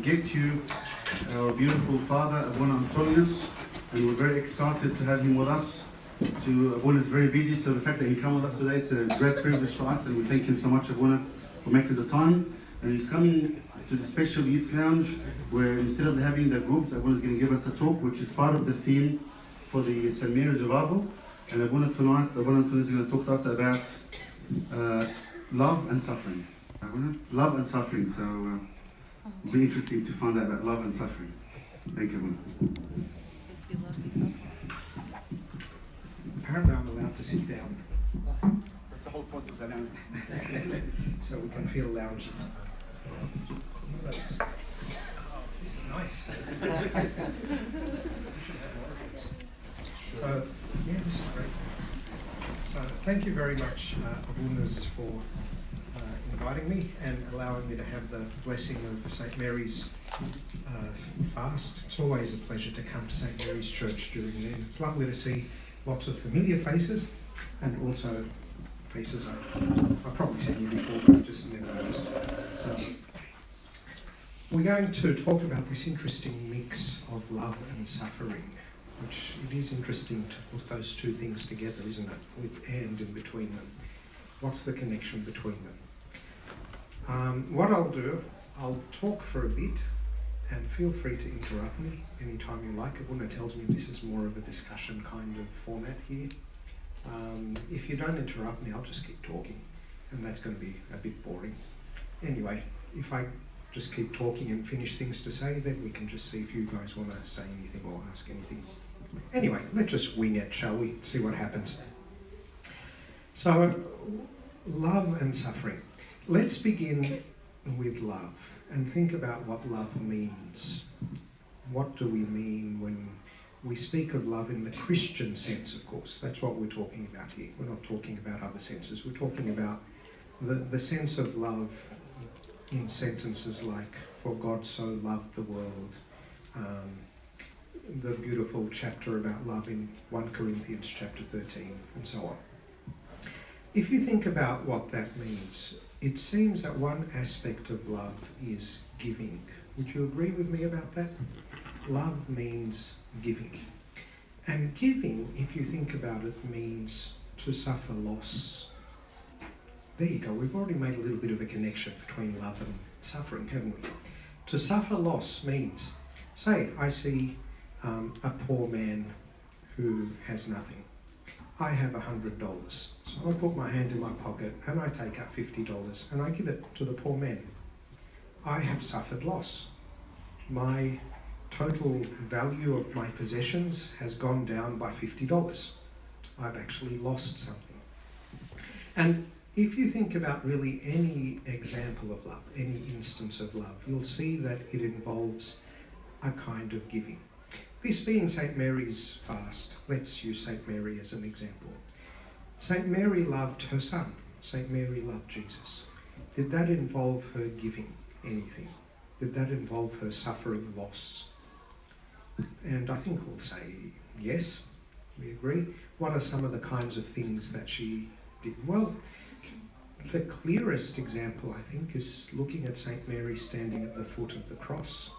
get you our beautiful father, Abuna Antonius, and we're very excited to have him with us. Abuna is very busy, so the fact that he come with us today, it's a great privilege for us, and we thank him so much, Abuna, for making the time. And he's coming to the special youth lounge, where instead of having the groups, Abuna is going to give us a talk, which is part of the theme for the St. Mary's Revival. And Abuna tonight, Abuna Antonius is going to talk to us about love and suffering. Abuna, love and suffering. So it'll be interesting to find out about love and suffering. Thank you, Abuna. If you love, you suffer. Apparently I'm allowed to sit down. That's the whole point of the lounge. So we can feel loungy. This is nice. So, yeah, this is great. So, thank you very much, Abunas, for inviting me and allowing me to have the blessing of St. Mary's fast. It's always a pleasure to come to St. Mary's Church during then. It's lovely to see lots of familiar faces and also faces I've probably seen you before, but I've just never noticed. So, we're going to talk about this interesting mix of love and suffering, which it is interesting to put those two things together, isn't it? With and in between them. What's the connection between them? What I'll do, I'll talk for a bit, and feel free to interrupt me anytime you like. Abuna tells me this is more of a discussion kind of format here. If you don't interrupt me, I'll just keep talking, and that's going to be a bit boring. Anyway, if I just keep talking and finish things to say, then we can just see if you guys want to say anything or ask anything. Anyway, let's just wing it, shall we? See what happens. So, love and suffering. Let's begin with love and think about what love means. What do we mean when we speak of love in the Christian sense, of course? That's what we're talking about here. We're not talking about other senses. We're talking about the sense of love in sentences like, for God so loved the world, the beautiful chapter about love in 1 Corinthians chapter 13, and so on. If you think about what that means, it seems that one aspect of love is giving. Would you agree with me about that? Love means giving. And giving, if you think about it, means to suffer loss. There you go, we've already made a little bit of a connection between love and suffering, haven't we? To suffer loss means, say, I see a poor man who has nothing. I have $100. So I put my hand in my pocket and I take out $50 and I give it to the poor man. I have suffered loss. My total value of my possessions has gone down by $50. I've actually lost something. And if you think about really any example of love, any instance of love, you'll see that it involves a kind of giving. This being St. Mary's fast, let's use St. Mary as an example. St. Mary loved her son. St. Mary loved Jesus. Did that involve her giving anything? Did that involve her suffering loss? And I think we'll say yes, we agree. What are some of the kinds of things that she did? Well, the clearest example, I think, is looking at St. Mary standing at the foot of the cross,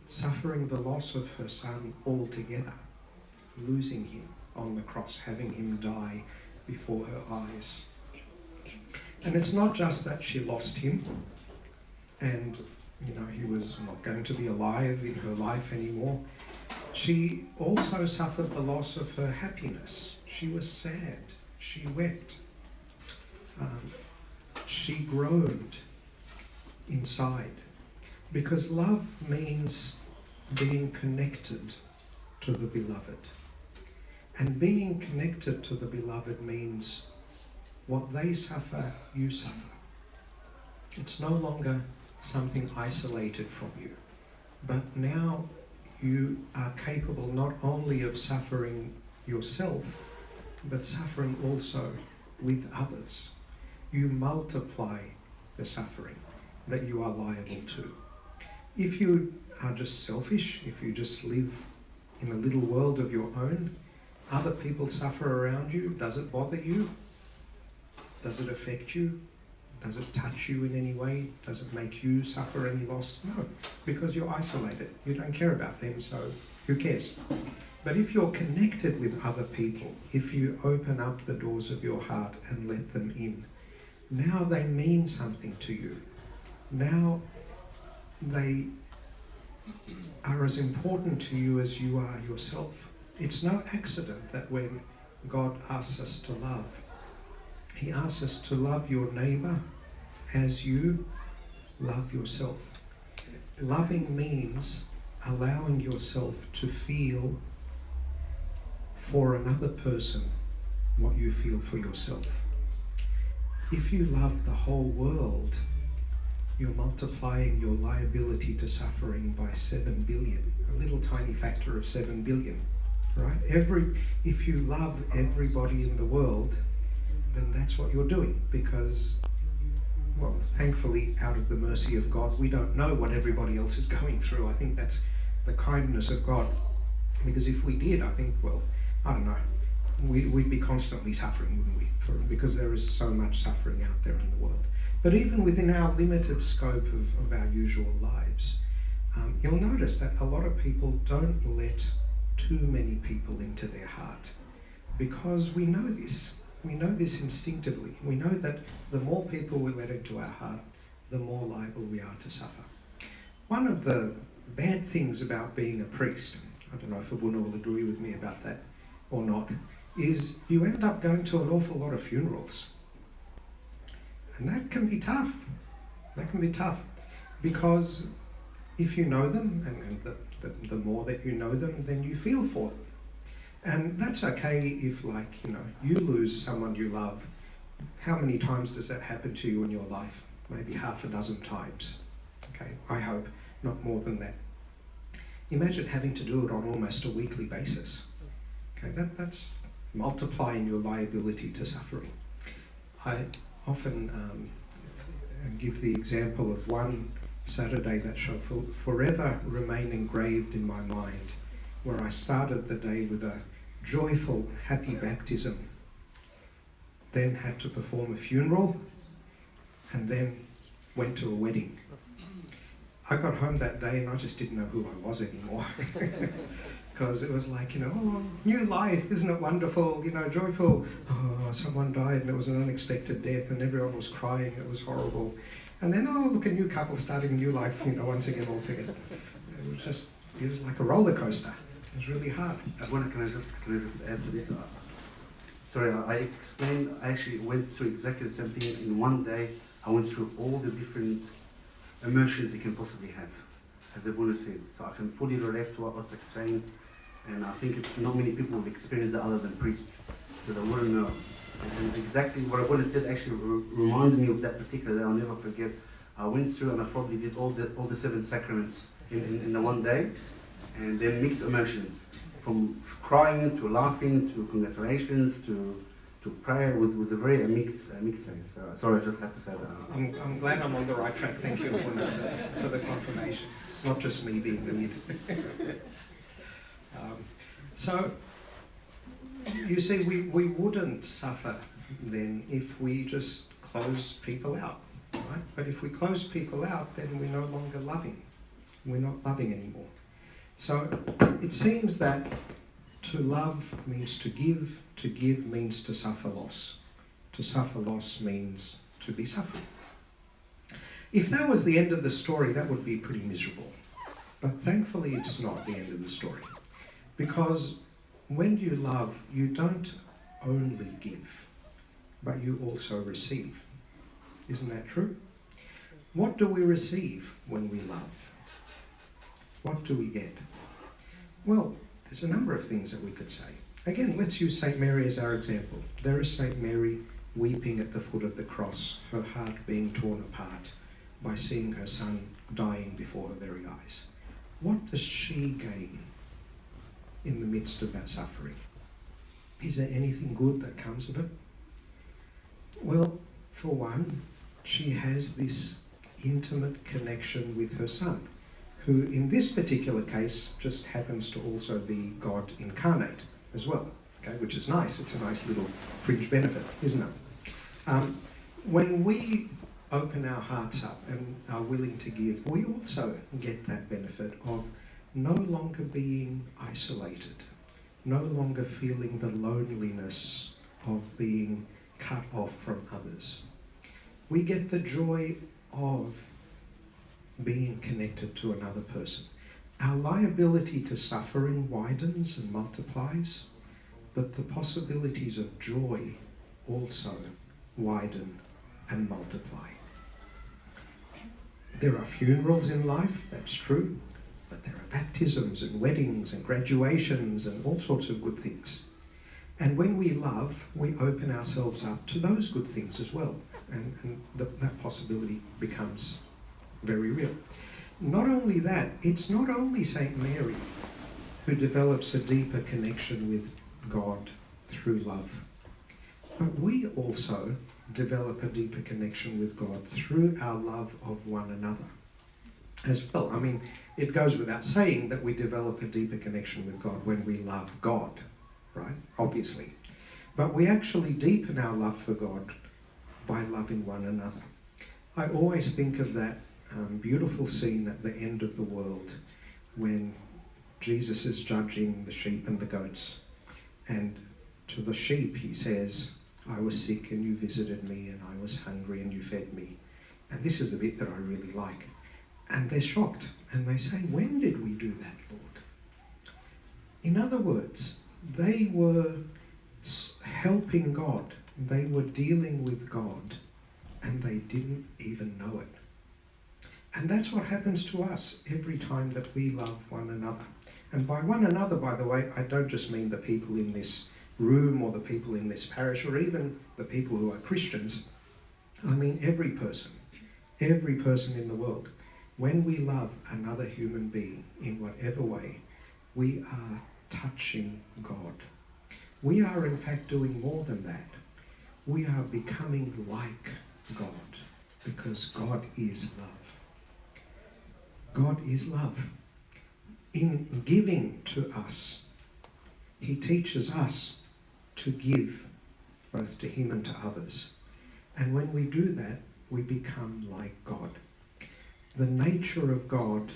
suffering the loss of her son altogether, losing him on the cross, having him die before her eyes. And it's not just that she lost him and, you know, he was not going to be alive in her life anymore. She also suffered the loss of her happiness. She was sad. She wept. She groaned inside, because love means being connected to the beloved. And being connected to the beloved means what they suffer, you suffer. It's no longer something isolated from you, but now you are capable not only of suffering yourself, but suffering also with others. You multiply the suffering that you are liable to. If you are just selfish, if you just live in a little world of your own, other people suffer around you, does it bother you? Does it affect you? Does it touch you in any way? Does it make you suffer any loss? No, because you're isolated. You don't care about them, so who cares? But if you're connected with other people, if you open up the doors of your heart and let them in, now they mean something to you. Now they are as important to you as you are yourself. It's no accident that when God asks us to love, He asks us to love your neighbour as you love yourself. Loving means allowing yourself to feel for another person what you feel for yourself. If you love the whole world, you're multiplying your liability to suffering by 7 billion, a little tiny factor of 7 billion, right? If you love everybody in the world, then that's what you're doing, because, well, thankfully, out of the mercy of God, we don't know what everybody else is going through. I think that's the kindness of God, because if we did, I think, well, I don't know, we'd be constantly suffering, wouldn't we? Because there is so much suffering out there in the world. But even within our limited scope of our usual lives, you'll notice that a lot of people don't let too many people into their heart, because we know this. We know this instinctively. We know that the more people we let into our heart, the more liable we are to suffer. One of the bad things about being a priest, I don't know if Abuna will agree with me about that or not, is you end up going to an awful lot of funerals. And that can be tough. That can be tough, because if you know them, and the more that you know them, then you feel for them. And that's okay if, like, you lose someone you love. How many times does that happen to you in your life? Maybe half a dozen times. Okay, I hope not more than that. Imagine having to do it on almost a weekly basis. Okay, that's multiplying your liability to suffering. I often give the example of one Saturday that shall forever remain engraved in my mind, where I started the day with a joyful, happy baptism, then had to perform a funeral, and then went to a wedding. I got home that day and I just didn't know who I was anymore. Because it was like, oh, new life, isn't it wonderful, joyful. Oh, someone died and it was an unexpected death and everyone was crying, it was horrible. And then, oh, look, a new couple starting a new life, once again, all together. It was like a roller coaster. It was really hard. Can I just add to this? Sorry, I actually went through exactly the same thing in one day. I went through all the different emotions you can possibly have, as the Buddha said. So I can fully relate to what was saying, and I think it's not many people have experienced it other than priests, so they wouldn't know. And exactly what Buddha said actually reminded me of that particular day. I'll never forget. I went through and I probably did all the 7 sacraments in the one day, and then mixed emotions, from crying to laughing to congratulations to prayer. Was a very mixed day. So sorry, I just have to say that. I'm glad I'm on the right track. Thank you for the confirmation. It's not just me being the lead. So you see, we wouldn't suffer then if we just close people out, right? But if we close people out, then we're no longer loving. We're not loving anymore. So it seems that to love means to give means to suffer loss. To suffer loss means to be suffering. If that was the end of the story, that would be pretty miserable. But thankfully it's not the end of the story. Because when you love, you don't only give, but you also receive. Isn't that true? What do we receive when we love? What do we get? Well, there's a number of things that we could say. Again, let's use St. Mary as our example. There is St. Mary weeping at the foot of the cross, her heart being torn apart by seeing her son dying before her very eyes. What does she gain in the midst of that suffering? Is there anything good that comes of it? Well, for one, she has this intimate connection with her son, who in this particular case just happens to also be God incarnate as well, okay, which is nice. It's a nice little fringe benefit, isn't it? When we open our hearts up and are willing to give, we also get that benefit of no longer being isolated, no longer feeling the loneliness of being cut off from others. We get the joy of being connected to another person. Our liability to suffering widens and multiplies, but the possibilities of joy also widen and multiply. There are funerals in life, that's true, but there are baptisms and weddings and graduations and all sorts of good things. And when we love, we open ourselves up to those good things as well, and that possibility becomes very real. Not only that, it's not only St. Mary who develops a deeper connection with God through love, but we also develop a deeper connection with God through our love of one another as well. I mean, it goes without saying that we develop a deeper connection with God when we love God, right? Obviously. But we actually deepen our love for God by loving one another. I always think of that beautiful scene at the end of the world when Jesus is judging the sheep and the goats. And to the sheep he says, I was sick and you visited me, and I was hungry and you fed me. And this is the bit that I really like. And they're shocked and they say, when did we do that, Lord? In other words, they were helping God. They were dealing with God and they didn't even know it. And that's what happens to us every time that we love one another. And by one another, by the way, I don't just mean the people in this room or the people in this parish or even the people who are Christians. I mean every person in the world. When we love another human being in whatever way, we are touching God. We are in fact doing more than that. We are becoming like God because God is love. God is love. In giving to us, he teaches us to give both to him and to others. And when we do that, we become like God. The nature of God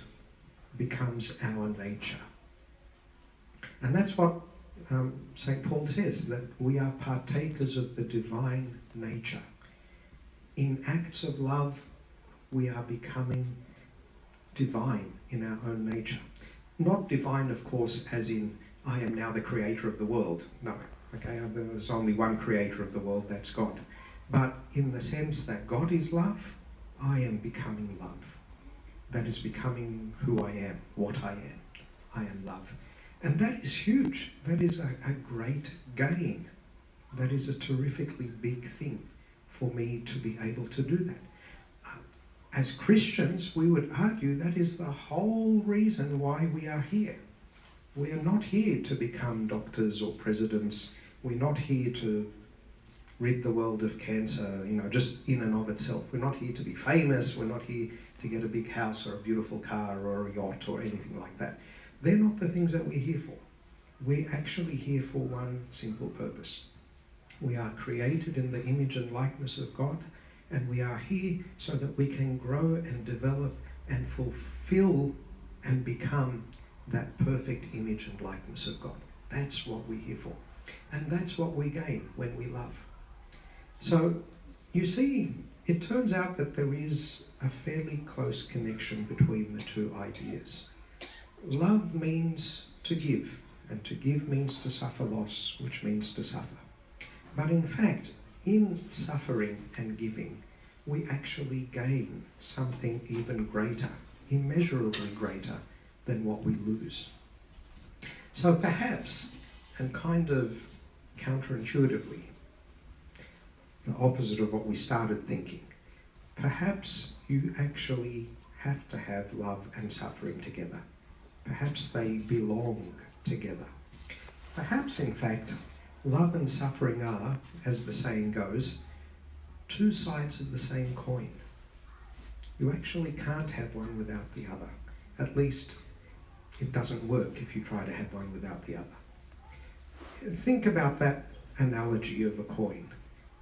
becomes our nature. And that's what St. Paul says, that we are partakers of the divine nature. In acts of love, we are becoming divine in our own nature. Not divine, of course, as in, I am now the creator of the world. No, okay, there's only one creator of the world, that's God. But in the sense that God is love, I am becoming love. That is becoming who I am, what I am. I am love. And that is huge. That is a great gain. That is a terrifically big thing for me to be able to do that. As Christians, we would argue that is the whole reason why we are here. We are not here to become doctors or presidents. We're not here to rid the world of cancer, just in and of itself. We're not here to be famous. We're not here to get a big house or a beautiful car or a yacht or anything like that. They're not the things that we're here for. We're actually here for one simple purpose. We are created in the image and likeness of God, and we are here so that we can grow and develop and fulfill and become that perfect image and likeness of God. That's what we're here for. And that's what we gain when we love. So, you see, it turns out that there is a fairly close connection between the two ideas. Love means to give, and to give means to suffer loss, which means to suffer. But in fact, in suffering and giving, we actually gain something even greater, immeasurably greater than what we lose. So perhaps, and kind of counterintuitively, the opposite of what we started thinking, perhaps you actually have to have love and suffering together. Perhaps they belong together. Perhaps, in fact, love and suffering are, as the saying goes, two sides of the same coin. You actually can't have one without the other. At least, it doesn't work if you try to have one without the other. Think about that analogy of a coin.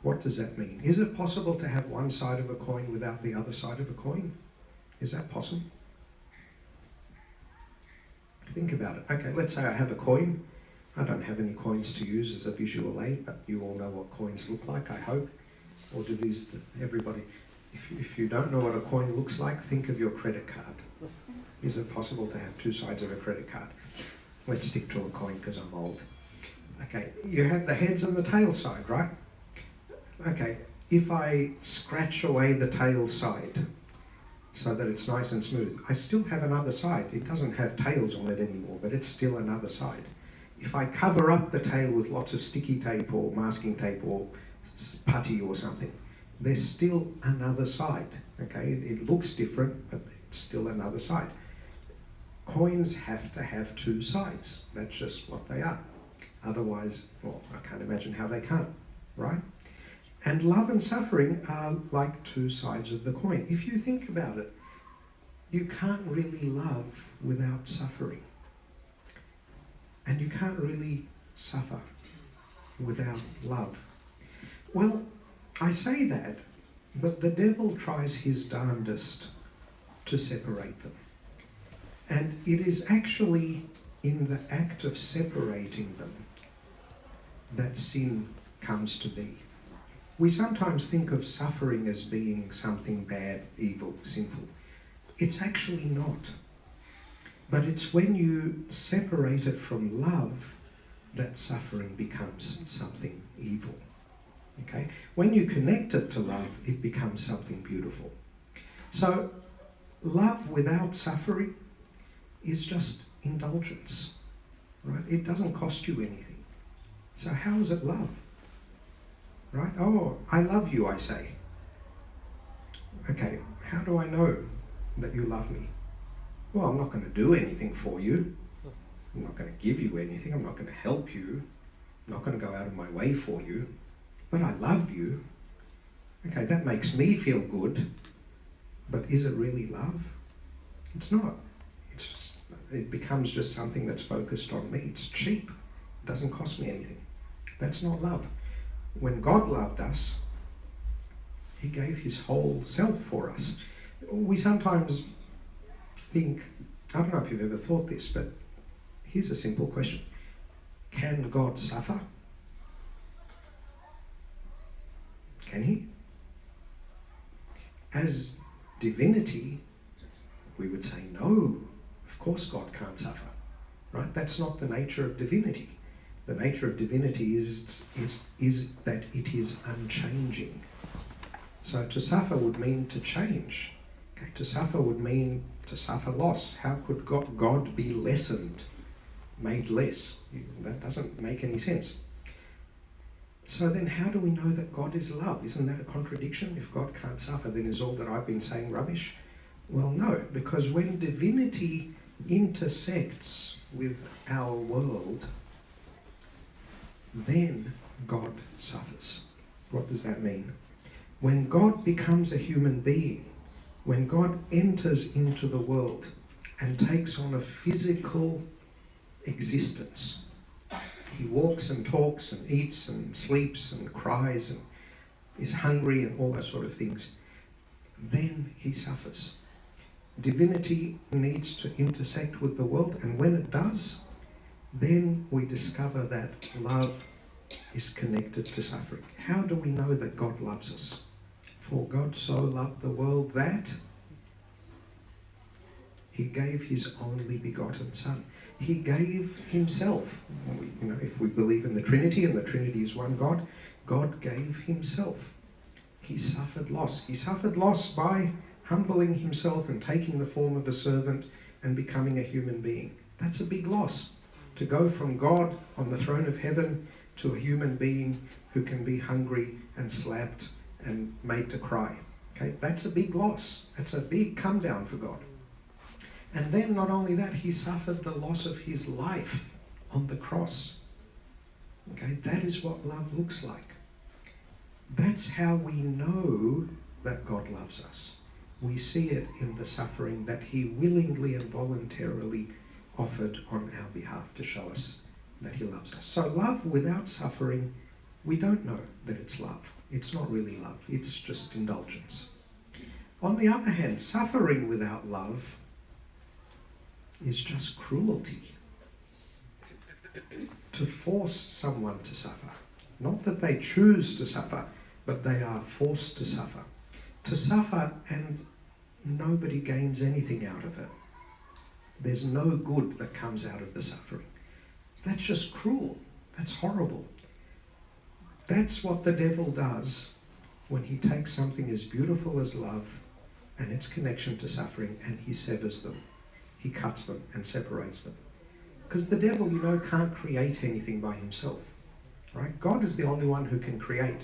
What does that mean? Is it possible to have one side of a coin without the other side of a coin? Is that possible? Think about it. Okay, let's say I have a coin. I don't have any coins to use as a visual aid, but you all know what coins look like, I hope. Or do these, everybody? If you don't know what a coin looks like, think of your credit card. Is it possible to have two sides of a credit card? Let's stick to a coin because I'm old. Okay, you have the heads and the tail side, right? Okay, if I scratch away the tail side so that it's nice and smooth, I still have another side. It doesn't have tails on it anymore, but it's still another side. If I cover up the tail with lots of sticky tape or masking tape or putty or something, there's still another side, okay? It looks different, but it's still another side. Coins have to have two sides. That's just what they are. Otherwise, well, I can't imagine how they can't, right? And love and suffering are like two sides of the coin. If you think about it, you can't really love without suffering. And you can't really suffer without love. Well, I say that, but the devil tries his darndest to separate them. And it is actually in the act of separating them that sin comes to be. We sometimes think of suffering as being something bad, evil, sinful. It's actually not. But it's when you separate it from love that suffering becomes something evil. Okay? When you connect it to love, it becomes something beautiful. So, love without suffering is just indulgence, right? It doesn't cost you anything. So how is it love? Right? Oh, I love you, I say. Okay, how do I know that you love me? Well, I'm not going to do anything for you. I'm not going to give you anything. I'm not going to help you. I'm not going to go out of my way for you. But I love you. Okay, that makes me feel good. But is it really love? It's not. It becomes just something that's focused on me. It's cheap. It doesn't cost me anything. That's not love. When God loved us, he gave his whole self for us. We sometimes think, I don't know if you've ever thought this, but here's a simple question. Can God suffer? Can he? As divinity, we would say no. Of course God can't suffer, right? That's not the nature of divinity. The nature of divinity is that it is unchanging. So to suffer would mean to change. Okay? To suffer would mean to suffer loss. How could God be lessened, made less? That doesn't make any sense. So then how do we know that God is love? Isn't that a contradiction? If God can't suffer, then is all that I've been saying rubbish? Well, no, because when divinity intersects with our world, then God suffers. What does that mean? When God becomes a human being, when God enters into the world and takes on a physical existence, he walks and talks and eats and sleeps and cries and is hungry and all those sort of things, then he suffers. Divinity needs to intersect with the world, and when it does, then we discover that love is connected to suffering. How do we know that God loves us? For God so loved the world that he gave his only begotten Son. He gave himself. If we believe in the Trinity, and the Trinity is one God, God gave himself. He suffered loss. He suffered loss by humbling himself and taking the form of a servant and becoming a human being. That's a big loss. To go from God on the throne of heaven to a human being who can be hungry and slapped and made to cry. Okay, that's a big loss. That's a big come down for God. And then not only that, he suffered the loss of his life on the cross. Okay, that is what love looks like. That's how we know that God loves us. We see it in the suffering that he willingly and voluntarily offered on our behalf to show us that he loves us. So love without suffering, we don't know that it's love. It's not really love, it's just indulgence. On the other hand, suffering without love is just cruelty. To force someone to suffer. Not that they choose to suffer, but they are forced to suffer. To suffer and nobody gains anything out of it. There's no good that comes out of the suffering. That's just cruel. That's horrible. That's what the devil does when he takes something as beautiful as love and its connection to suffering and he severs them. He cuts them and separates them. Because the devil, you know, can't create anything by himself. Right? God is the only one who can create.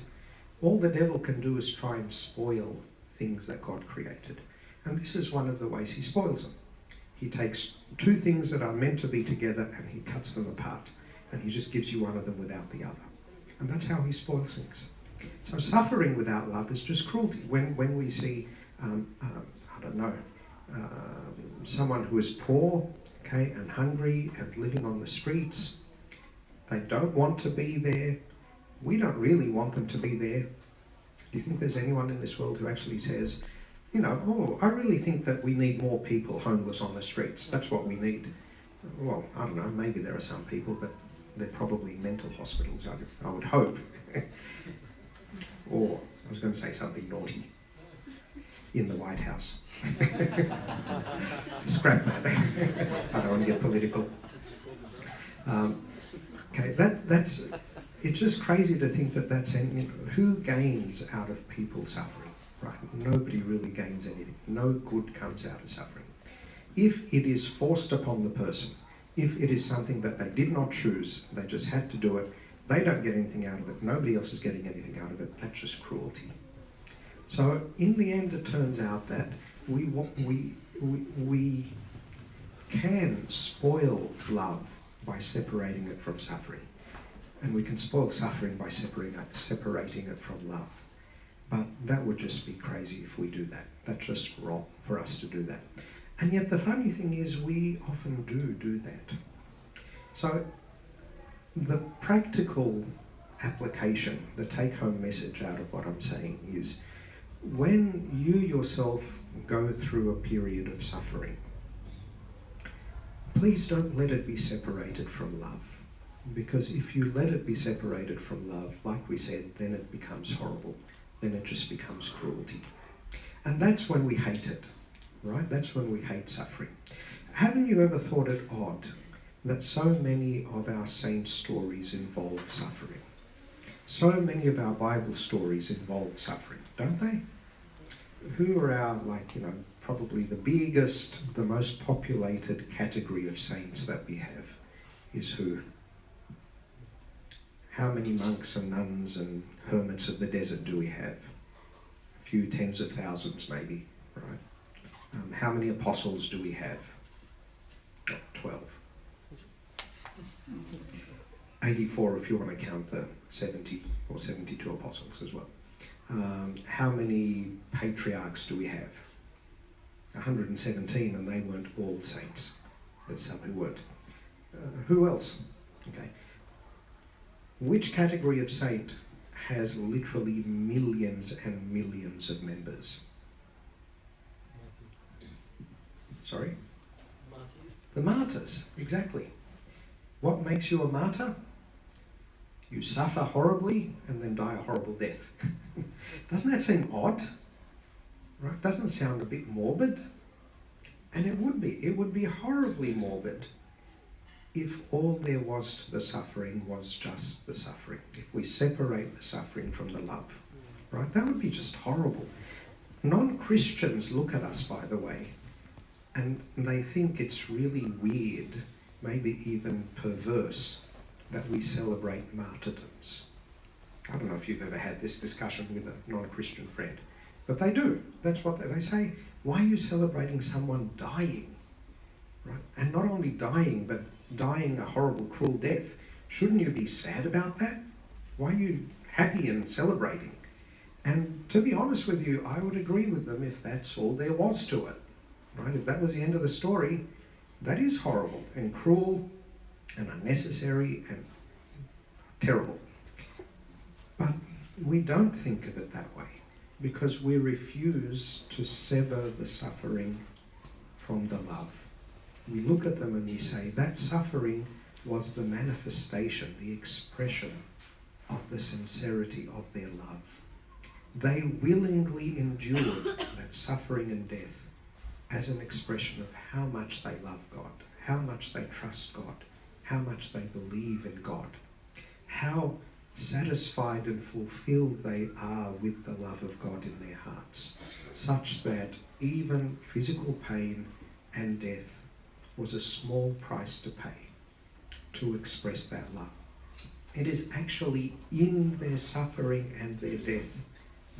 All the devil can do is try and spoil things that God created. And this is one of the ways he spoils them. He takes two things that are meant to be together and he cuts them apart. And he just gives you one of them without the other. And that's how he spoils things. So suffering without love is just cruelty. When we see, someone who is poor, okay, and hungry and living on the streets, they don't want to be there. We don't really want them to be there. Do you think there's anyone in this world who actually says, you know, oh, I really think that we need more people homeless on the streets. That's what we need. Well, I don't know, maybe there are some people, but they're probably mental hospitals, I would hope. Or, I was going to say something naughty, in the White House. Scrap that. I don't want to get political. Okay, that's it's just crazy to think that that's who gains out of people suffering, right? Nobody really gains anything. No good comes out of suffering. If it is forced upon the person, if it is something that they did not choose, they just had to do it, they don't get anything out of it, nobody else is getting anything out of it, that's just cruelty. So in the end it turns out that we can spoil love by separating it from suffering. And we can spoil suffering by separating it from love. But that would just be crazy if we do that. That's just wrong for us to do that. And yet the funny thing is we often do that. So the practical application, the take-home message out of what I'm saying is when you yourself go through a period of suffering, please don't let it be separated from love. Because if you let it be separated from love, like we said, then it becomes horrible. Then it just becomes cruelty. And that's when we hate it, right? That's when we hate suffering. Haven't you ever thought it odd that so many of our saint stories involve suffering? So many of our Bible stories involve suffering, don't they? Who are our, probably the biggest, the most populated category of saints that we have is who? How many monks and nuns and hermits of the desert do we have? A few tens of thousands maybe, right? How many apostles do we have? 12. 84 if you want to count the 70 or 72 apostles as well. How many patriarchs do we have? 117, and they weren't all saints. There's some who weren't. Who else? Okay. Which category of saint has literally millions and millions of members? Sorry? The martyrs, exactly. What makes you a martyr? You suffer horribly and then die a horrible death. Doesn't that seem odd? Right? Doesn't it sound a bit morbid? And it would be. It would be horribly morbid if all there was to the suffering was just the suffering. If we separate the suffering from the love. Right? That would be just horrible. Non-Christians look at us, by the way, and they think it's really weird, maybe even perverse, that we celebrate martyrdoms. I don't know if you've ever had this discussion with a non-Christian friend, but they do. That's what they say. Why are you celebrating someone dying? Right? And not only dying, but dying a horrible, cruel death. Shouldn't you be sad about that? Why are you happy and celebrating? And to be honest with you, I would agree with them if that's all there was to it. Right? If that was the end of the story, that is horrible and cruel and unnecessary and terrible. But We don't think of it that way because we refuse to sever the suffering from the love. We look at them and we say that suffering was the manifestation, the expression of the sincerity of their love. They willingly endured that suffering and death as an expression of how much they love God, how much they trust God, how much they believe in God, how satisfied and fulfilled they are with the love of God in their hearts, such that even physical pain and death was a small price to pay to express that love. It is actually in their suffering and their death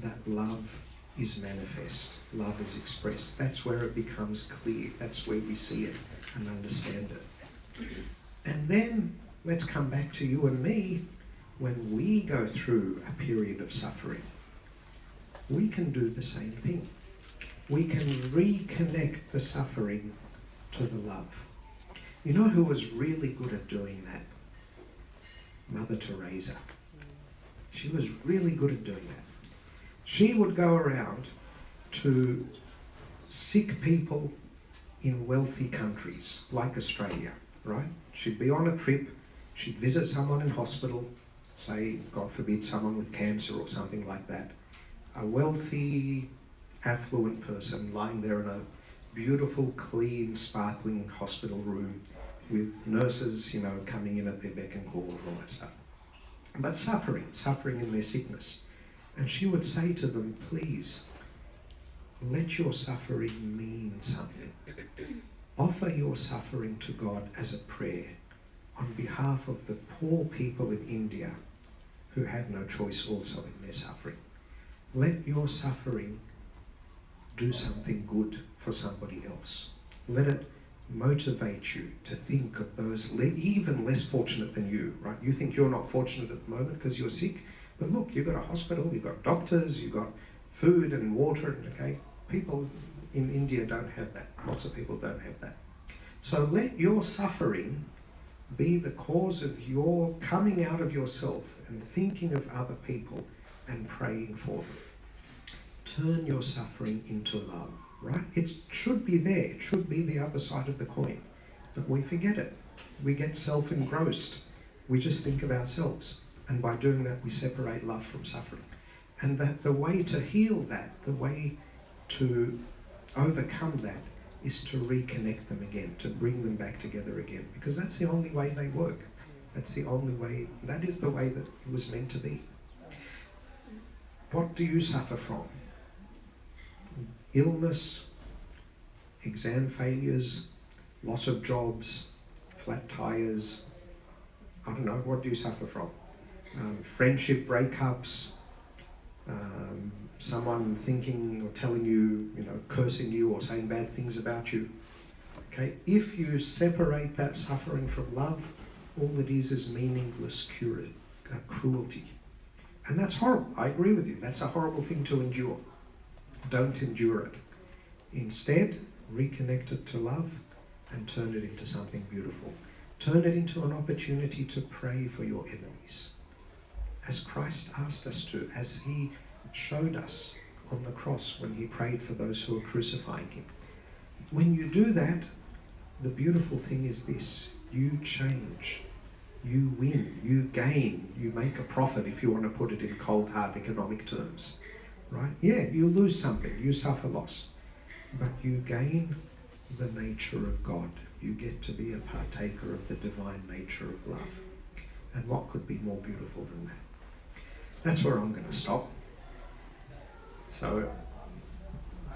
that love is manifest, love is expressed. That's where it becomes clear. That's where we see it and understand it. And then let's come back to you and me. When we go through a period of suffering, we can do the same thing. We can reconnect the suffering to the love. You know who was really good at doing that? Mother Teresa. She was really good at doing that. She would go around to sick people in wealthy countries like Australia, right? She'd be on a trip, she'd visit someone in hospital, say, God forbid, someone with cancer or something like that. A wealthy, affluent person lying there in a beautiful, clean, sparkling hospital room with nurses, coming in at their beck and call and all that stuff. But suffering in their sickness. And she would say to them, please, let your suffering mean something. Offer your suffering to God as a prayer on behalf of the poor people in India who have no choice also in their suffering. Let your suffering do something good for somebody else. Let it motivate you to think of those even less fortunate than you, right? You think you're not fortunate at the moment because you're sick, but look, you've got a hospital, you've got doctors, you've got food and water, okay? People in India don't have that. Lots of people don't have that. So let your suffering be the cause of your coming out of yourself and thinking of other people and praying for them. Turn your suffering into love, right? It should be there. It should be the other side of the coin. But we forget it. We get self-engrossed. We just think of ourselves. And by doing that, we separate love from suffering. And that the way to heal that, the way to overcome that, is to reconnect them again, to bring them back together again. Because that's the only way they work. That's the only way, that is the way that it was meant to be. What do you suffer from? Illness, exam failures, loss of jobs, flat tires. I don't know, what do you suffer from? Friendship breakups, someone thinking or telling you, cursing you or saying bad things about you. Okay, if you separate that suffering from love, all it is meaningless cruelty. And that's horrible. I agree with you. That's a horrible thing to endure. Don't endure it. Instead, reconnect it to love and turn it into something beautiful. Turn it into an opportunity to pray for your enemies. As Christ asked us to, as he showed us on the cross when he prayed for those who were crucifying him. When you do that, the beautiful thing is this: you change, you win, you gain, you make a profit, if you want to put it in cold, hard economic terms. Right? Yeah, you lose something, you suffer loss, but you gain the nature of God. You get to be a partaker of the divine nature of love. And what could be more beautiful than that? That's where I'm going to stop. So,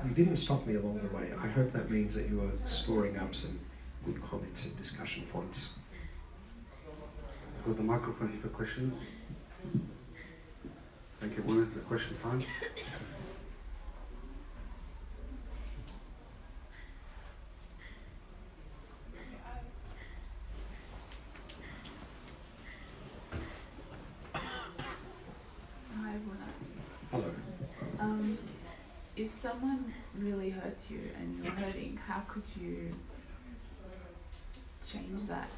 you didn't stop me along the way. I hope that means that you are storing up some good comments and discussion points. I've got the microphone here for questions. Thank you. 1 minute for question time. Hi, Mona. Hello. If someone really hurts you and you're hurting, how could you change that?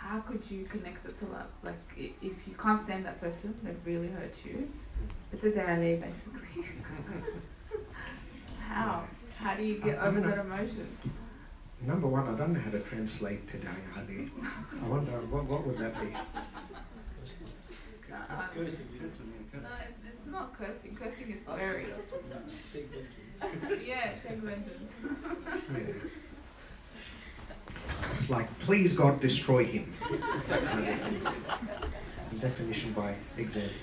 how could you connect it to love? Like, if you can't stand that person that really hurt you, it's a daily basically. How? How do you get over that emotion? Number one, I don't know how to translate today, Adi. I wonder, what would that be? Cursing. No, it's not cursing. Cursing is scary. Take vengeance. Yeah, take vengeance. Yeah. It's like, please God, destroy him. Definition by example.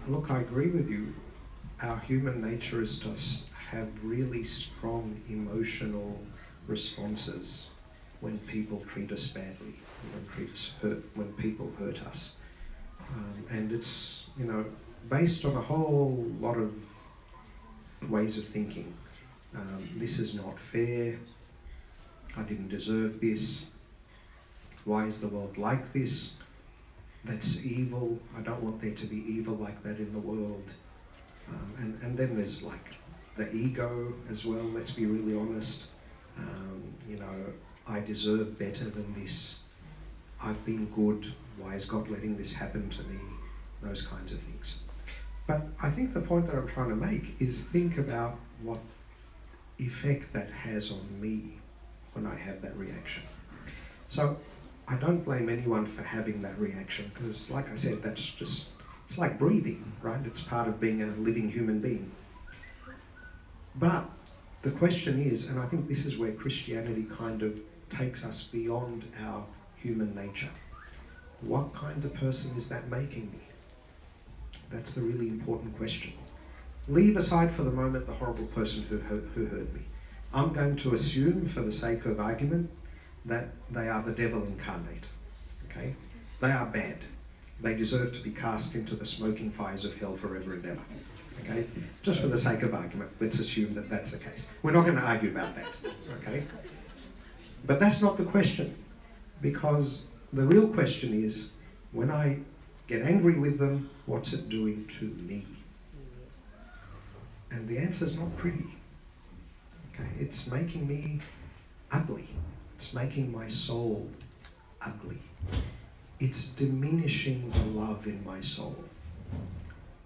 Look, I agree with you. Our human nature is to have really strong emotional responses when people treat us badly, when people hurt us. And it's, based on a whole lot of ways of thinking. This is not fair. I didn't deserve this. Why is the world like this? That's evil. I don't want there to be evil like that in the world. And then there's like the ego as well, let's be really honest. I deserve better than this. I've been good. Why is God letting this happen to me? Those kinds of things. But I think the point that I'm trying to make is think about what effect that has on me when I have that reaction. So I don't blame anyone for having that reaction because, like I said, it's like breathing, right? It's part of being a living human being. But the question is, and I think this is where Christianity kind of takes us beyond our human nature. What kind of person is that making me? That's the really important question. Leave aside for the moment the horrible person who hurt me. I'm going to assume, for the sake of argument, that they are the devil incarnate. Okay? They are bad. They deserve to be cast into the smoking fires of hell forever and ever. Okay? Just for the sake of argument, let's assume that that's the case. We're not going to argue about that. Okay? But that's not the question, because the real question is, when I get angry with them, what's it doing to me? And the answer is not pretty. Okay? It's making me ugly. It's making my soul ugly. It's diminishing the love in my soul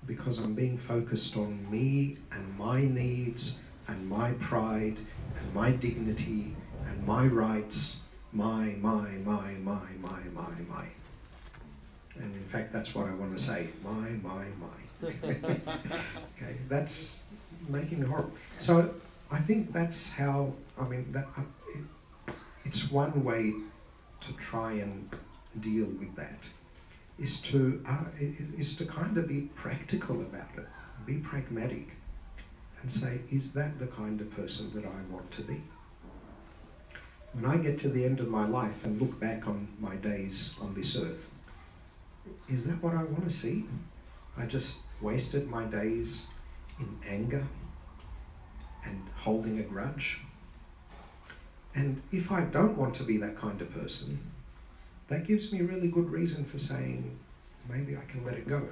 because I'm being focused on me and my needs and my pride and my dignity and my rights, my. And in fact, that's what I want to say, my. Okay, that's making me horrible. So I think that's how, it's one way to try and deal with that, is to kind of be practical about it, be pragmatic, and say, is that the kind of person that I want to be? When I get to the end of my life and look back on my days on this earth, is that what I want to see? I just wasted my days in anger and holding a grudge. And if I don't want to be that kind of person, that gives me a really good reason for saying, maybe I can let it go.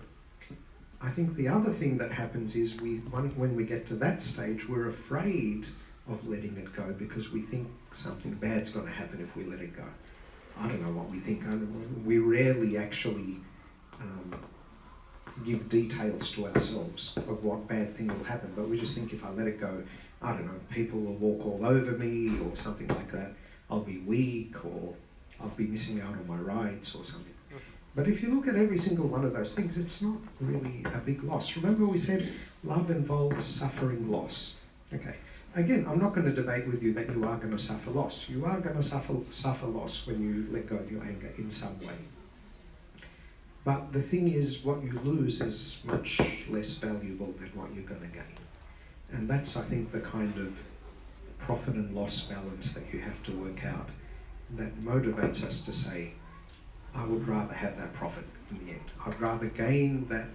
I think the other thing that happens is when we get to that stage, we're afraid of letting it go because we think something bad's going to happen if we let it go. I don't know what we think. We rarely actually give details to ourselves of what bad thing will happen, but we just think if I let it go, I don't know, people will walk all over me or something like that. I'll be weak or I'll be missing out on my rights or something. But if you look at every single one of those things, it's not really a big loss. Remember we said love involves suffering loss. Okay. Again, I'm not going to debate with you that you are going to suffer loss. You are going to suffer loss when you let go of your anger in some way. But the thing is, what you lose is much less valuable than what you're going to gain. And that's, I think, the kind of profit and loss balance that you have to work out that motivates us to say, I would rather have that profit in the end. I'd rather gain that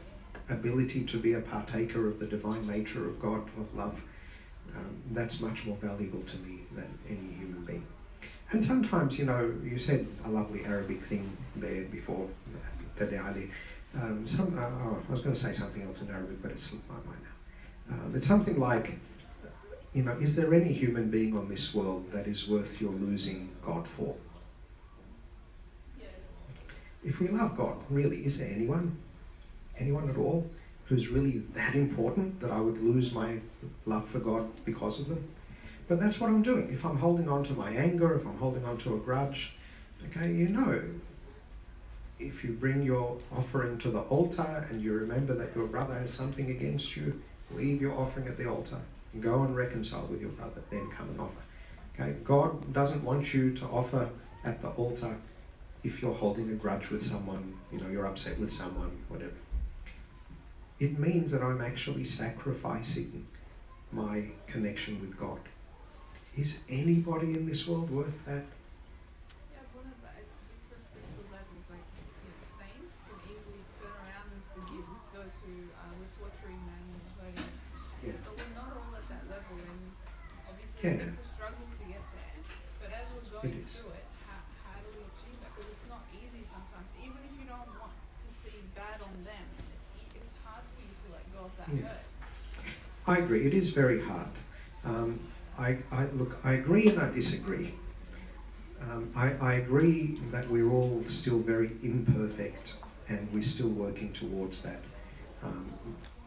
ability to be a partaker of the divine nature of God, of love. That's much more valuable to me than any human being. And sometimes, you said a lovely Arabic thing there before, Tadali. I was going to say something else in Arabic, but it slipped my mind now. It's something like, You know, is there any human being on this world that is worth your losing God for? If we love God, really, is there anyone at all, who's really that important that I would lose my love for God because of them? But that's what I'm doing. If I'm holding on to my anger, if I'm holding on to a grudge, okay, you know, if you bring your offering to the altar and you remember that your brother has something against you, leave your offering at the altar. Go and reconcile with your brother, then come and offer. Okay? God doesn't want you to offer at the altar if you're holding a grudge with someone, you know, you're upset with someone, whatever. It means that I'm actually sacrificing my connection with God. Is anybody in this world worth that? Yeah, but it's different spiritual levels. Like, saints can easily turn around and forgive those who were torturing them and hurting them. Yeah. But we're not all at that level, and obviously Yeah. it's a struggle to get there. But as we're going through it, how do we achieve that? Because it's not easy sometimes. Even if you don't want to see bad on them, it's hard for you to let go of that hurt. I agree. It is very hard. I agree and I disagree. I agree that we're all still very imperfect and we're still working towards that.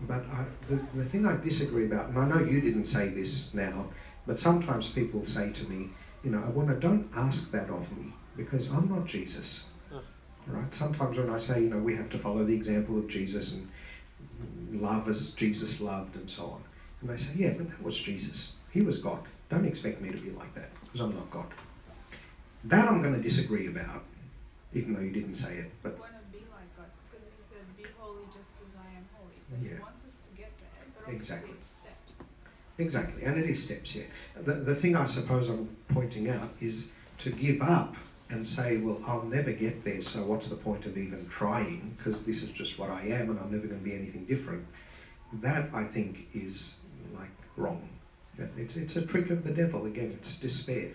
But the thing I disagree about, and I know you didn't say this now, but sometimes people say to me, you know, don't ask that of me because I'm not Jesus. Right? Sometimes when I say, you know, we have to follow the example of Jesus and love as Jesus loved and so on. And they say, yeah, but that was Jesus. He was God. Don't expect me to be like that because I'm not God. That I'm going to disagree about, even though you didn't say it. But We want to be like God because He said, "Be holy, just as I am holy." So He wants us to get there, but Exactly. it's steps. Exactly, and it is steps, yeah. The thing I suppose I'm pointing out is to give up and say, well, I'll never get there, so what's the point of even trying? Because this is just what I am, and I'm never going to be anything different. That I think is like wrong. It's a trick of the devil. Again, it's despair.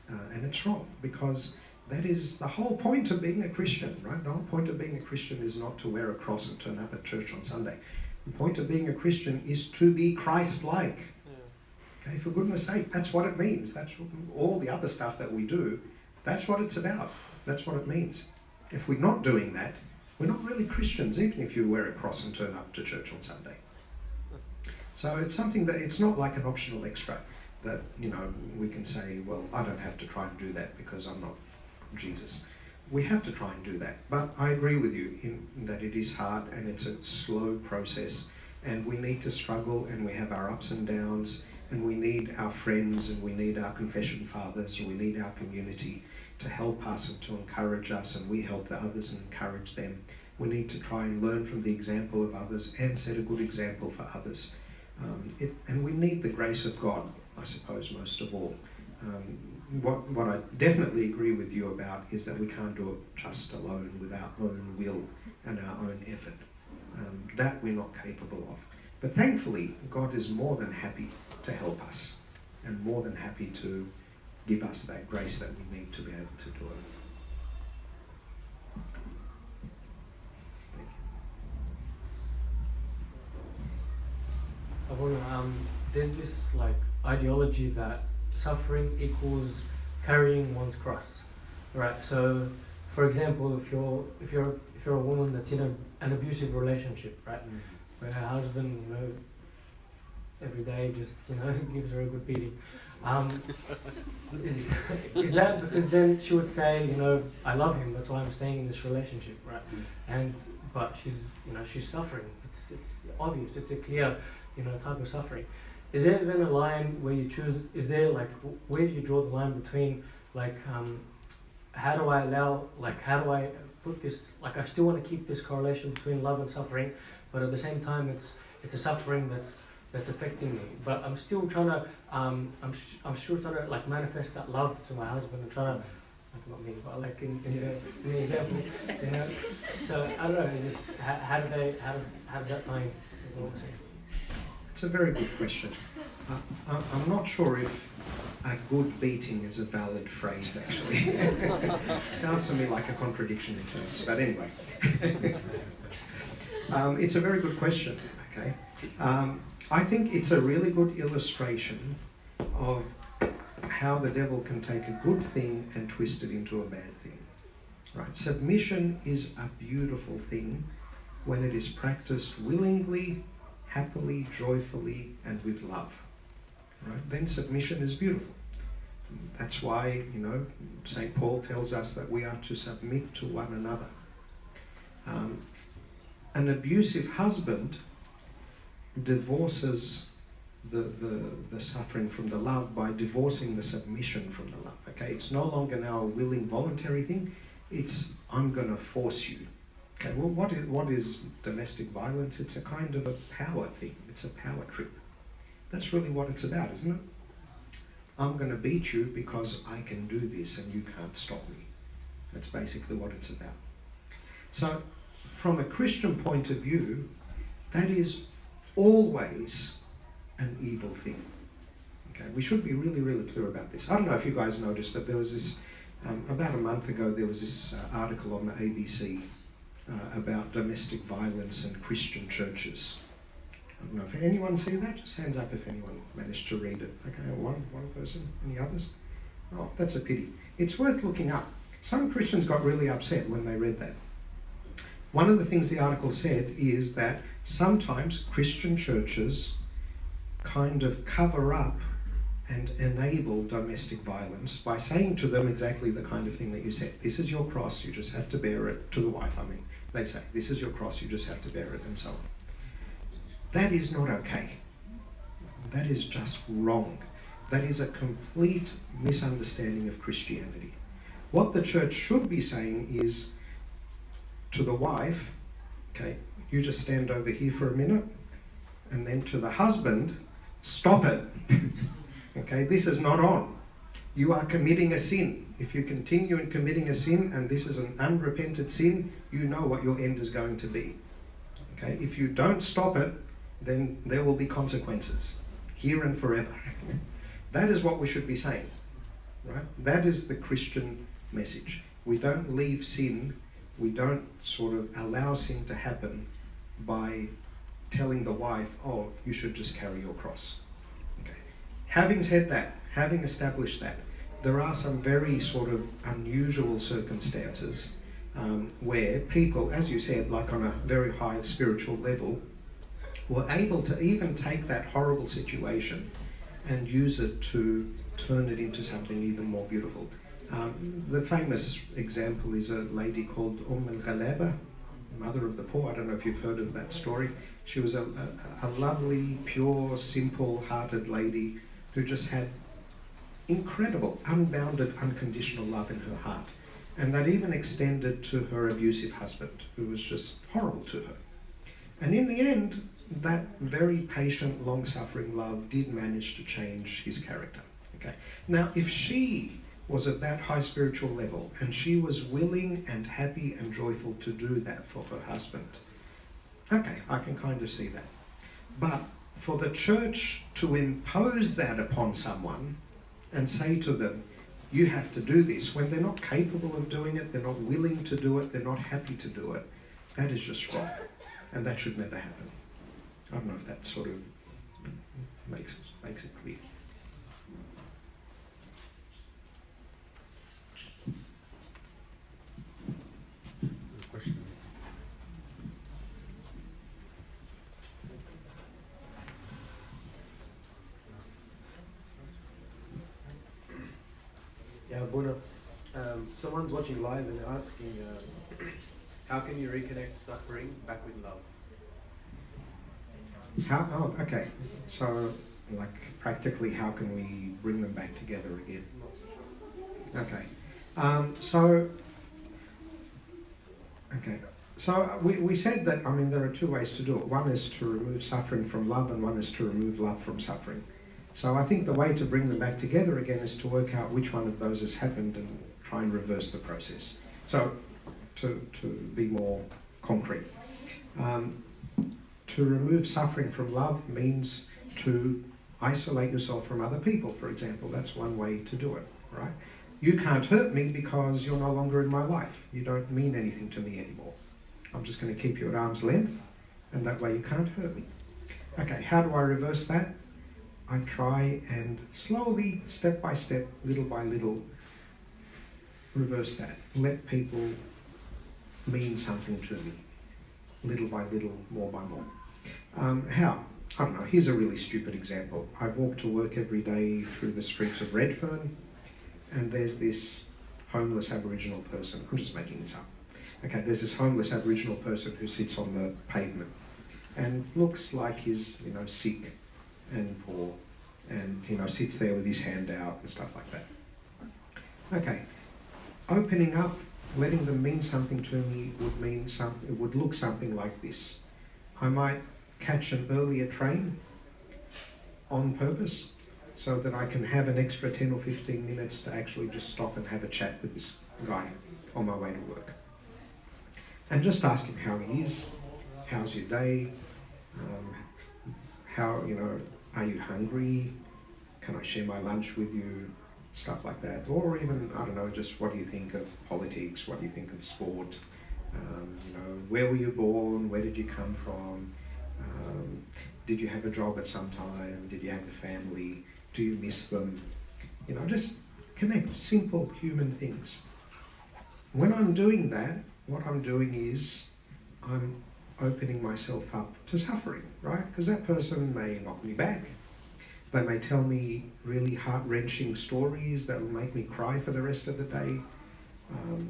And it's wrong because that is the whole point of being a Christian, right? The whole point of being a Christian is not to wear a cross and turn up at church on Sunday. The point of being a Christian is to be Christ-like. Okay, for goodness sake, that's what it means. That's what, all the other stuff that we do, that's what it's about. That's what it means. If we're not doing that, we're not really Christians, even if you wear a cross and turn up to church on Sunday. So it's something that, it's not like an optional extra that, you know, we can say, well, I don't have to try and do that because I'm not Jesus. We have to try and do that. But I agree with you in that it is hard and it's a slow process and we need to struggle and we have our ups and downs and we need our friends and we need our confession fathers and we need our community to help us and to encourage us, and we help the others and encourage them. We need to try and learn from the example of others and set a good example for others. And we need the grace of God, I suppose, most of all. What I definitely agree with you about is that we can't do it just alone with our own will and our own effort. That we're not capable of. But thankfully, God is more than happy to help us and more than happy to give us that grace that we need to be able to do it. There's this like ideology that suffering equals carrying one's cross, right? So, for example, if you're a woman that's in an abusive relationship, right, where her husband, you know, every day just, you know, gives her a good beating, is that because then she would say, you know, I love him, that's why I'm staying in this relationship, right? But she's, you know, she's suffering. It's obvious. It's a clear, you know, type of suffering. Is there then a line where you choose? Is there like, where do you draw the line between like, how do I put this, like I still want to keep this correlation between love and suffering, but at the same time it's a suffering that's affecting me, but I'm still trying to I'm still trying to like manifest that love to my husband and trying to, like, not me, but like in the example, you know. So I don't know. It's just how does that tie in with what we're saying? It's a very good question. I'm not sure if a good beating is a valid phrase, actually. Sounds to me like a contradiction in terms, but anyway. It's a very good question, okay? I think it's a really good illustration of how the devil can take a good thing and twist it into a bad thing. Right? Submission is a beautiful thing when it is practiced willingly, happily, joyfully, and with love. Right? Then submission is beautiful. That's why, St. Paul tells us that we are to submit to one another. An abusive husband divorces the suffering from the love by divorcing the submission from the love. Okay, it's no longer now a willing, voluntary thing. It's I'm going to force you. Okay, well, what is domestic violence? It's a kind of a power thing. It's a power trip. That's really what it's about, isn't it? I'm going to beat you because I can do this and you can't stop me. That's basically what it's about. So, from a Christian point of view, that is always an evil thing. Okay, we should be really, really clear about this. I don't know if you guys noticed, but there was this, about a month ago, there was this article on the ABC about domestic violence and Christian churches. I don't know if anyone see that. Just hands up if anyone managed to read it. Okay, one person. Any others? Oh, that's a pity. It's worth looking up. Some Christians got really upset when they read that. One of the things the article said is that sometimes Christian churches kind of cover up and enable domestic violence by saying to them exactly the kind of thing that you said. This is your cross, you just have to bear it. To the wife, I mean. They say, this is your cross, you just have to bear it, and so on. That is not okay. That is just wrong. That is a complete misunderstanding of Christianity. What the church should be saying is to the wife, okay, you just stand over here for a minute, and then to the husband, stop it. Okay, this is not on. You are committing a sin. If you continue in committing a sin, and this is an unrepented sin, you know what your end is going to be. Okay, if you don't stop it, then there will be consequences, here and forever. That is what we should be saying, right? That is the Christian message. We don't leave sin, we don't sort of allow sin to happen by telling the wife, oh, you should just carry your cross. Okay. Having said that, having established that, there are some very sort of unusual circumstances where people, as you said, like on a very high spiritual level, were able to even take that horrible situation and use it to turn it into something even more beautiful. The famous example is a lady called al-Ghalaba, Mother of the Poor. I don't know if you've heard of that story. She was a lovely, pure, simple-hearted lady who just had incredible, unbounded, unconditional love in her heart. And that even extended to her abusive husband, who was just horrible to her. And in the end, that very patient, long-suffering love did manage to change his character. Okay. Now, if she was at that high spiritual level, and she was willing and happy and joyful to do that for her husband, okay, I can kind of see that. But for the church to impose that upon someone and say to them, you have to do this, when they're not capable of doing it, they're not willing to do it, they're not happy to do it, that is just wrong. And that should never happen. I don't know if that sort of makes it clear. Question. Yeah, Bona. Someone's watching live and they're asking, how can you reconnect suffering back with love? Oh, okay. So, like, practically, how can we bring them back together again? Okay. So we said that, I mean, there are two ways to do it. One is to remove suffering from love, and one is to remove love from suffering. So I think the way to bring them back together again is to work out which one of those has happened and try and reverse the process. So, to be more concrete. To remove suffering from love means to isolate yourself from other people, for example. That's one way to do it, right? You can't hurt me because you're no longer in my life. You don't mean anything to me anymore. I'm just going to keep you at arm's length, and that way you can't hurt me. Okay, how do I reverse that? I try and slowly, step by step, little by little, reverse that. Let people mean something to me, little by little, more by more. How? I don't know, here's a really stupid example. I walk to work every day through the streets of Redfern, and there's this homeless Aboriginal person. I'm just making this up. Okay, there's this homeless Aboriginal person who sits on the pavement and looks like he's, sick and poor, and, sits there with his hand out and stuff like that. Okay, opening up, letting them mean something to me would mean something. It would look something like this. I might catch an earlier train on purpose so that I can have an extra 10 or 15 minutes to actually just stop and have a chat with this guy on my way to work. And just ask him how he is, how's your day, are you hungry, can I share my lunch with you, stuff like that. Or even, I don't know, just what do you think of politics, what do you think of sport, where were you born, where did you come from, did you have a job at some time, did you have a family, do you miss them, just connect, simple human things. When I'm doing that, what I'm doing is I'm opening myself up to suffering, right? Because that person may knock me back. They may tell me really heart-wrenching stories that will make me cry for the rest of the day.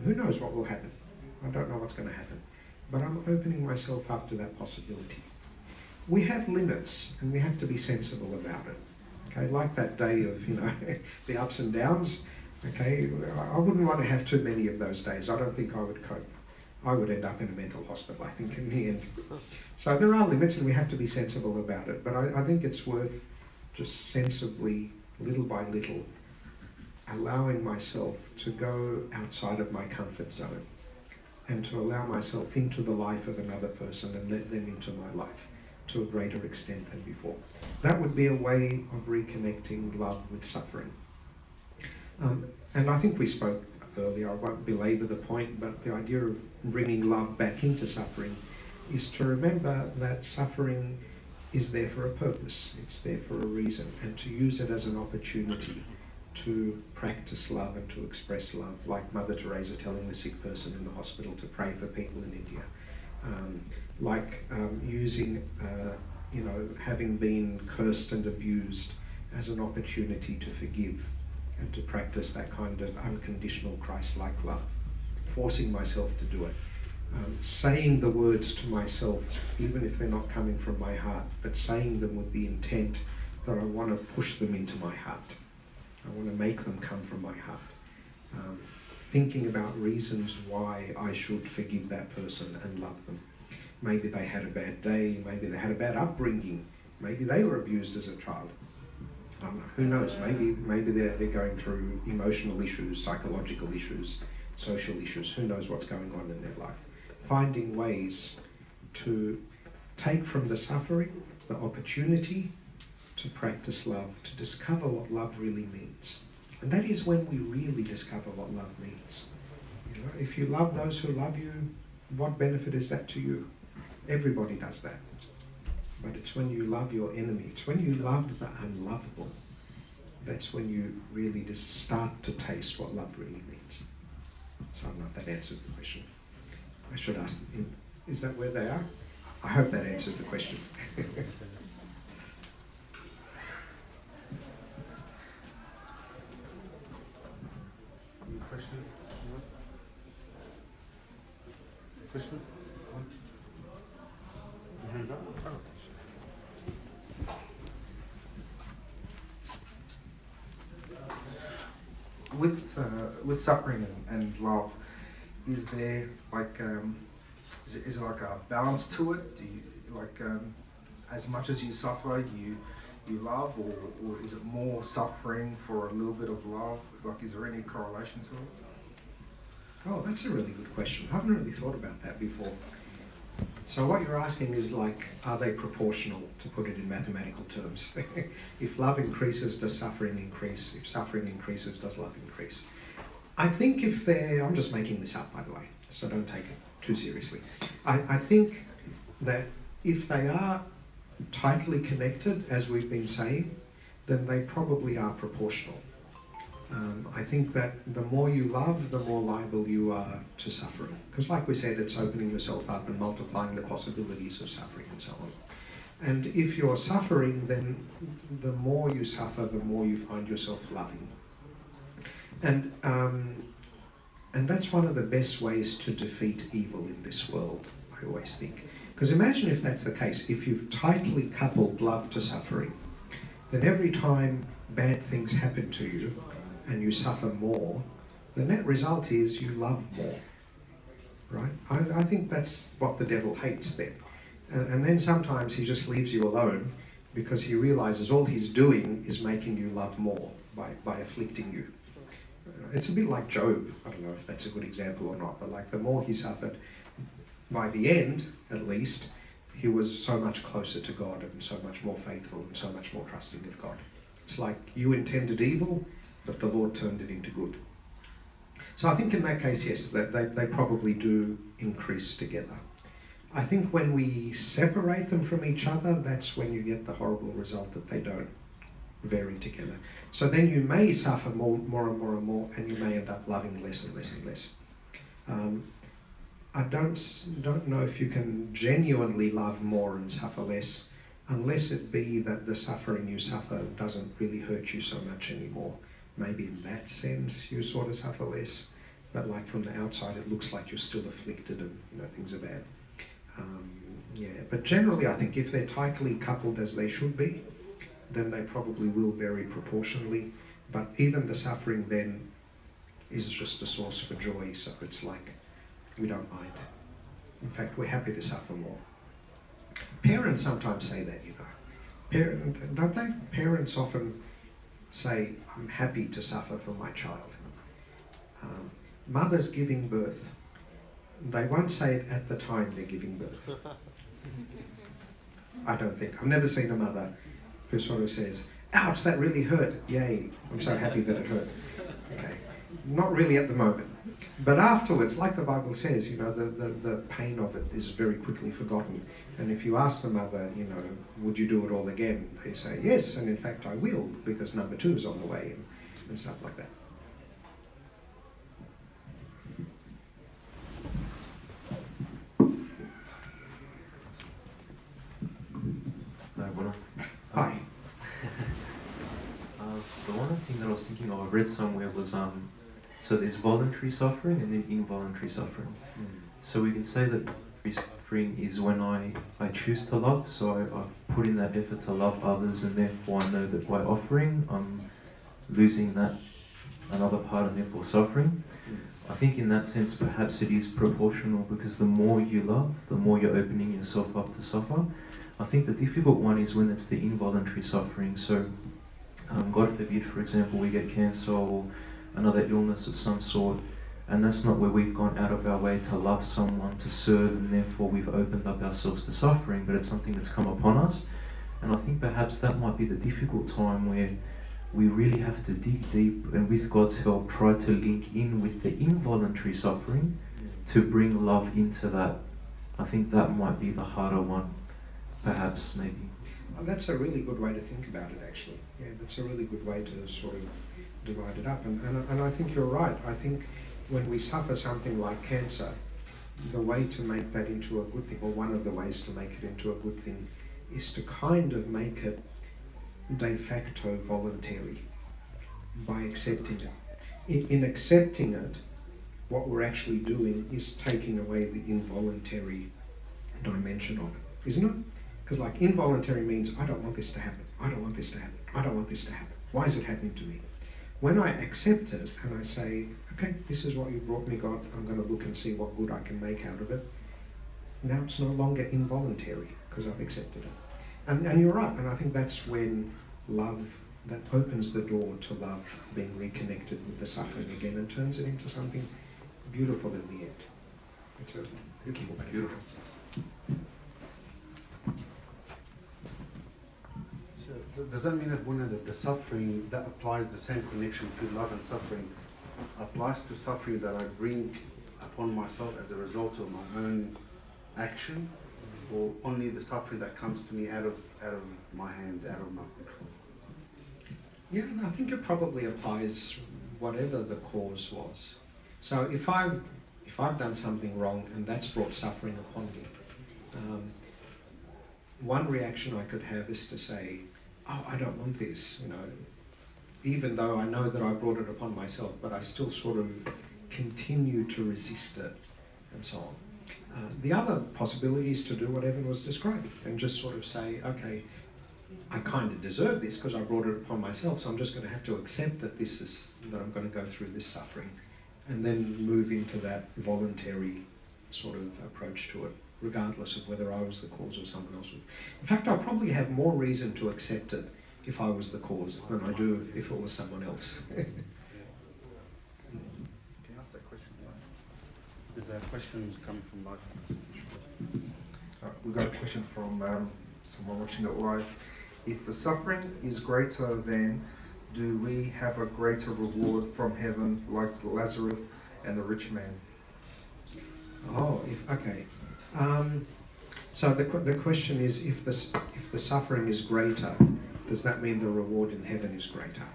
Who knows what will happen? I don't know what's going to happen. But I'm opening myself up to that possibility. We have limits, and we have to be sensible about it. Okay, like that day of, the ups and downs. Okay, I wouldn't want to have too many of those days. I don't think I would cope. I would end up in a mental hospital, I think, in the end. So there are limits, and we have to be sensible about it. But I think it's worth just sensibly, little by little, allowing myself to go outside of my comfort zone and to allow myself into the life of another person and let them into my life to a greater extent than before. That would be a way of reconnecting love with suffering. And I think we spoke earlier, I won't belabor the point, but the idea of bringing love back into suffering is to remember that suffering is there for a purpose, it's there for a reason, and to use it as an opportunity to practice love and to express love, like Mother Teresa telling the sick person in the hospital to pray for people in India, using, having been cursed and abused as an opportunity to forgive and to practice that kind of unconditional Christ-like love, forcing myself to do it. Saying the words to myself, even if they're not coming from my heart, but saying them with the intent that I want to push them into my heart. I want to make them come from my heart. Thinking about reasons why I should forgive that person and love them. Maybe they had a bad day, maybe they had a bad upbringing, maybe they were abused as a child. I don't know, who knows, maybe they're going through emotional issues, psychological issues, social issues, who knows what's going on in their life. Finding ways to take from the suffering the opportunity to practice love, to discover what love really means. And that is when we really discover what love means. If you love those who love you, what benefit is that to you? Everybody does that. But it's when you love your enemy, it's when you love the unlovable, that's when you really just start to taste what love really means. So I don't know if that answers the question. I should ask them, is that where they are? I hope that answers the question. Any questions? Questions? Hands up. With suffering and love, is there like is it like a balance to it? Do you like as much as you suffer, you love, or is it more suffering for a little bit of love? Like, is there any correlation to it? Oh, that's a really good question. I haven't really thought about that before. So what you're asking is like, are they proportional, to put it in mathematical terms? If love increases, does suffering increase? If suffering increases, does love increase? I think if they're, I'm just making this up by the way, so don't take it too seriously. I think that if they are tightly connected, as we've been saying, then they probably are proportional. I think that the more you love, the more liable you are to suffering. Because like we said, it's opening yourself up and multiplying the possibilities of suffering and so on. And if you're suffering, then the more you suffer, the more you find yourself loving. And that's one of the best ways to defeat evil in this world, I always think. Because imagine if that's the case, if you've tightly coupled love to suffering, then every time bad things happen to you and you suffer more, the net result is you love more, right? I think that's what the devil hates then. And then sometimes he just leaves you alone because he realizes all he's doing is making you love more by afflicting you. It's a bit like Job. I don't know if that's a good example or not, but like the more he suffered, by the end, at least, he was so much closer to God and so much more faithful and so much more trusting of God. It's like you intended evil, but the Lord turned it into good. So I think in that case, yes, they probably do increase together. I think when we separate them from each other, that's when you get the horrible result that they don't vary together. So then you may suffer more and more, and you may end up loving less and less and less. I don't know if you can genuinely love more and suffer less, unless it be that the suffering you suffer doesn't really hurt you so much anymore. Maybe in that sense you sort of suffer less, but like from the outside it looks like you're still afflicted and things are bad. Yeah, but generally I think if they're tightly coupled as they should be, then they probably will vary proportionally. But even the suffering then is just a source for joy, so it's like we don't mind. In fact, we're happy to suffer more. Parents sometimes say that, don't they? Parents often say, I'm happy to suffer for my child. Mothers giving birth, they won't say it at the time they're giving birth. I don't think. I've never seen a mother who sort of says, ouch, that really hurt. Yay, I'm so happy that it hurt. Okay. Not really at the moment. But afterwards, like the Bible says, the pain of it is very quickly forgotten. And if you ask the mother, would you do it all again? They say, yes, and in fact I will, because number 2 is on the way, and stuff like that. Hi. The one thing that I was thinking of, I read somewhere was, so there's voluntary suffering and then involuntary suffering. So we can say that voluntary suffering is when I choose to love, so I put in that effort to love others, and therefore I know that by offering, I'm losing that another part and therefore suffering. I think in that sense perhaps it is proportional, because the more you love, the more you're opening yourself up to suffer. I think the difficult one is when it's the involuntary suffering. So God forbid, for example, we get cancer or another illness of some sort, and that's not where we've gone out of our way to love someone, to serve, and therefore we've opened up ourselves to suffering, but it's something that's come upon us. And I think perhaps that might be the difficult time where we really have to dig deep and with God's help try to link in with the involuntary suffering to bring love into that. I think that might be the harder one, perhaps, maybe. That's a really good way to think about it, actually. Yeah, that's a really good way to sort of divide it up. And I think you're right. I think when we suffer something like cancer, the way to make that into a good thing, or one of the ways to make it into a good thing, is to kind of make it de facto voluntary by accepting it. In accepting it, what we're actually doing is taking away the involuntary dimension of it, isn't it? Because like involuntary means, I don't want this to happen, I don't want this to happen, I don't want this to happen. Why is it happening to me? When I accept it and I say, okay, this is what you brought me, God, I'm going to look and see what good I can make out of it. Now it's no longer involuntary because I've accepted it. And you're right, and I think that's when love, that opens the door to love being reconnected with the suffering again and turns it into something beautiful in the end. It's a beautiful. So does that mean, Abuna, that the suffering that applies, the same connection between love and suffering applies to suffering that I bring upon myself as a result of my own action, or only the suffering that comes to me out of out of my hand, out of my control. Yeah, and I think it probably applies whatever the cause was. So if I've done something wrong and that's brought suffering upon me, one reaction I could have is to say, oh, I don't want this, you know, even though I know that I brought it upon myself, but I still sort of continue to resist it, and so on. The other possibility is to do what Evan was describing and just sort of say, okay, I kind of deserve this because I brought it upon myself, so I'm just going to have to accept that that I'm going to go through this suffering, and then move into that voluntary sort of approach to it, regardless of whether I was the cause or someone else was. In fact, I'll probably have more reason to accept it if I was the cause than I do if it was someone else. Can you ask that question? There's a question coming from live. We've got a question from someone watching it live. If the suffering is greater then, do we have a greater reward from heaven like Lazarus and the rich man? Oh, okay. So the question is, if the suffering is greater, does that mean the reward in heaven is greater?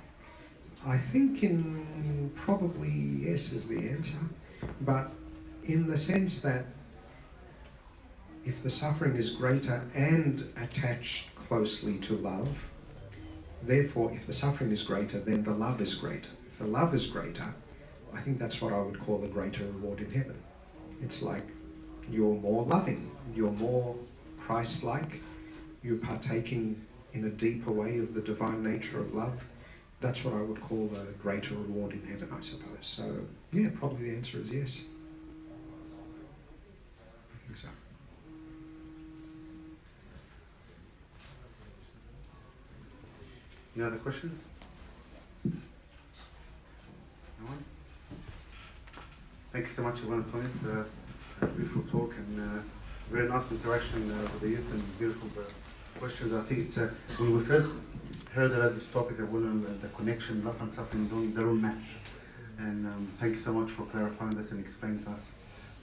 I think in probably yes is the answer, but in the sense that if the suffering is greater and attached closely to love, therefore if the suffering is greater, then the love is greater. If the love is greater, I think that's what I would call a greater reward in heaven. It's like you're more loving, you're more Christ-like, you're partaking in a deeper way of the divine nature of love. That's what I would call a greater reward in heaven, I suppose. So, yeah, probably the answer is yes. I think so. Any other questions? No one? Thank you so much, everyone, Antonis. Beautiful talk and very nice interaction with the youth and beautiful questions. I think it's when we first heard about this topic of women and the connection, love and suffering don't match. And thank you so much for clarifying this and explaining to us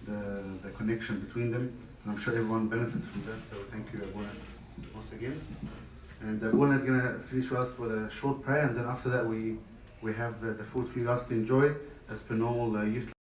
the connection between them. And I'm sure everyone benefits from that. So thank you, everyone, once again. And everyone is going to finish with us with a short prayer, and then after that we have the food for you guys to enjoy as per normal youth.